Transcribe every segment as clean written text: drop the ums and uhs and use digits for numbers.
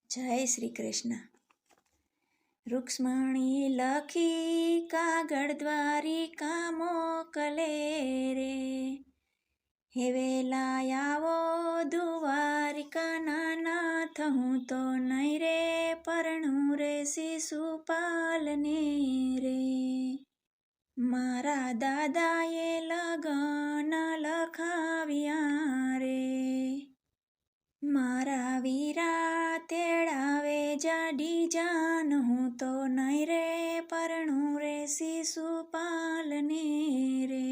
જય શ્રી કૃષ્ણ. રૂક્ષ્મણી લખી કાગળ દ્વારિકા મોકલે રે, હે વેલા આવો દ્વારિકા નાથ, હું તો નહીં રે પરણું રે શિશુપાલને રે. મારા દાદાએ લગન લખાવ્યા રે, મારા વીરા તેડાવે જાડી જાન, હું તો નહીં રે પરણું રે શિશુપાલને રે.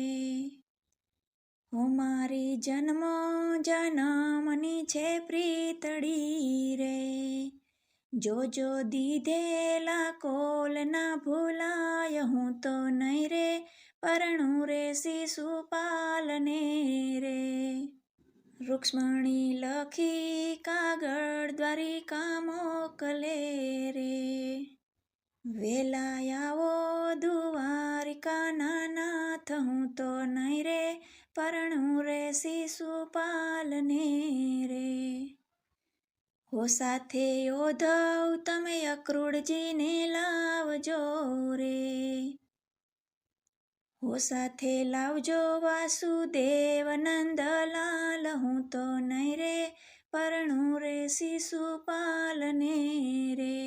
હું મારી જન્મો જન્મની છે પ્રીતડી રે, જોજો દીધેલા કોલ ના ભૂલાય, હું તો નહીં રે પરણું રે શિશુપાલને રે. રૂક્ષ્મણી લખી કાગળ દ્વારિકા મોકલે રે, વેલા આવો દ્વારિકા નાથ, હું તો નહીં રે પરણું રે શિશુપાલને રે. હો સાથે યોધવ તમે અક્રૂરજીને લાવજો રે, હો સાથે લાવજો વાસુદેવ નંદલાલ, હું તો નહીં રે પરણું રે શિશુપાલને રે.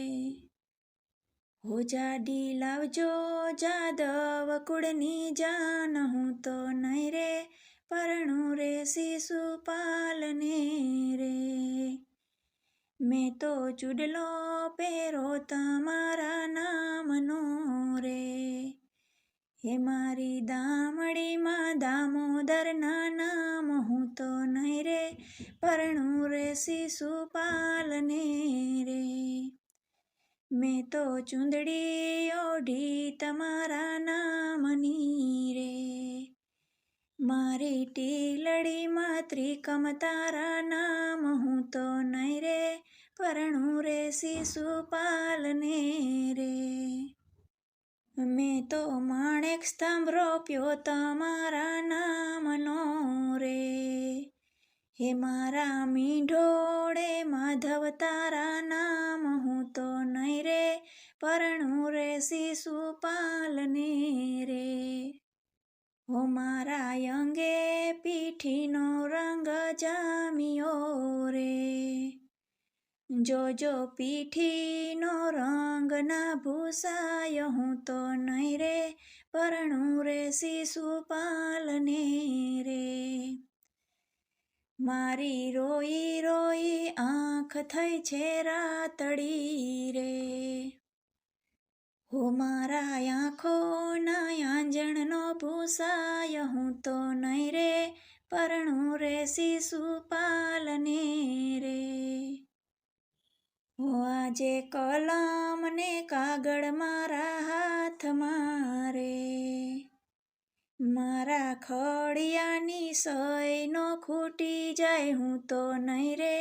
હો જાડી લાવજો જાદવ કુળની જાન, હું તો નહીં રે પરણું રે શિશુપાલને રે. મેં તો ચૂડલો પહેરો તમારા નામનો રે, હે મારી દામડીમાં દામોદરના નામ, હું તો નહીં રે પરણું રે શિશુપાલને રે. મેં તો ચૂંદડી ઓઢી તમારા નામની રે, મારી ટીલડીમાં ત્રિકમ તારા નામ, હું તો નહીં રે પરણું રે શિશુપાલને રે. મેં તો માણેક સ્તંભ રોપ્યો તમારા નામનો રે, હે મારા મીંઢોળે માધવ તારા નામ, હું તો નહીં રે પરણું રે શિશુપાલને રે. હો મારા અંગે પીઠીનો રંગ જામ્યો રે, જોજો પીઠીનો રંગ ના ભૂસાય, હું તો નહીં રે પરણું રે શિશુપાલને રે. મારી રોઈ રોઈ આંખ થઈ છે રાતડી રે, હો મારા આંખોના આંજણનો ભૂસાય, હું તો નહીં રે પરણું રે શિશુપાલને રે. હો આજે કલમ ને કાગળ મારા હાથમાં રે, મારા ખડિયાની સયનો ખૂટી જાય, હું તો નહીં રે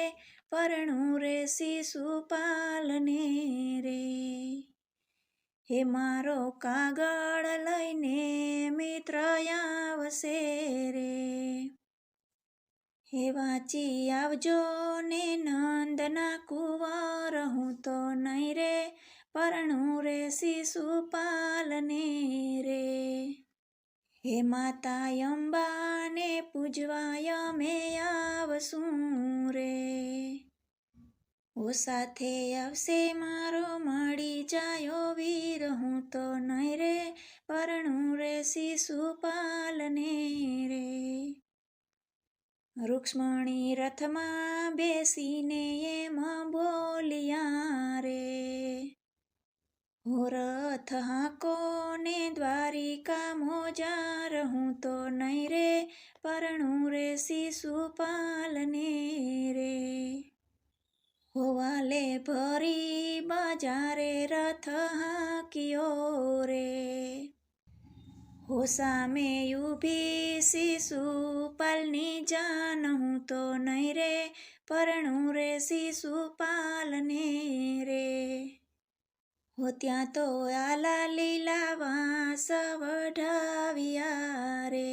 પરણું રે શિશુપાલને રે. હે મારો કાગળ લઈને મિત્ર આવશે રે, હે વાંચી આવજો ને નંદના કુંવર, હું તો નહીં રે પરણું રે શિશુપાલને રે. હે માતા અંબાને પૂજવાય અમે આવશું રે, ઓ સાથે આવશે મારો મળી જાયો વીર, હું તો નહીં રે પરણું રે શિશુપાલને રે. રૂક્ષ્મણી રથમાં બેસીને એમ બોલ્યા રે, હો રથ હાંકો ને દ્વારિકા મોજાર, હું તો નહીં રે પરણું રે શિશુપાલને રે. હોવાલે ભરી બજારે રથ હાંક્યો રે, હો સામે ઊભી શિશુપાલની જાન, હું તો નહીં રે પરણું રે શિશુપાલને રે. હો ત્યાં તો આલા લીલા વાંસ વઢાવ્યા રે,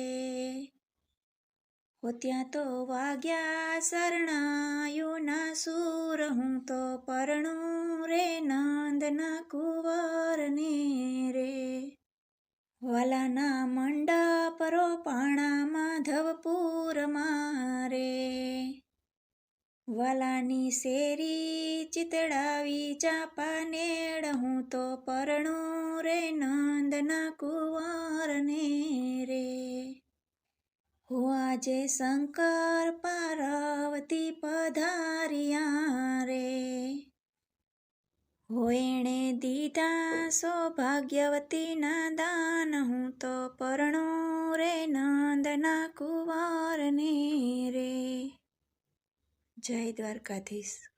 હો ત્યાં તો વાગ્યા શરણાયુના સૂર, હું તો પરણું રે નંદના કુંવરને રે. વાલાના મંડપ રોપાણા માધવપુરમાં રે. વાલાની શેરી ચિતડાવી ચાંપાનેર, હું તો પરણું રે નંદના કુંવરને રે. હો આજે શંકર પાર્વતી પધાર્યા રે. હો એણે દીધા સૌભાગ્યવતીના દાન, હું તો પરણું રે નંદના કુંવરને રે. જય દ્વારકાધીશ.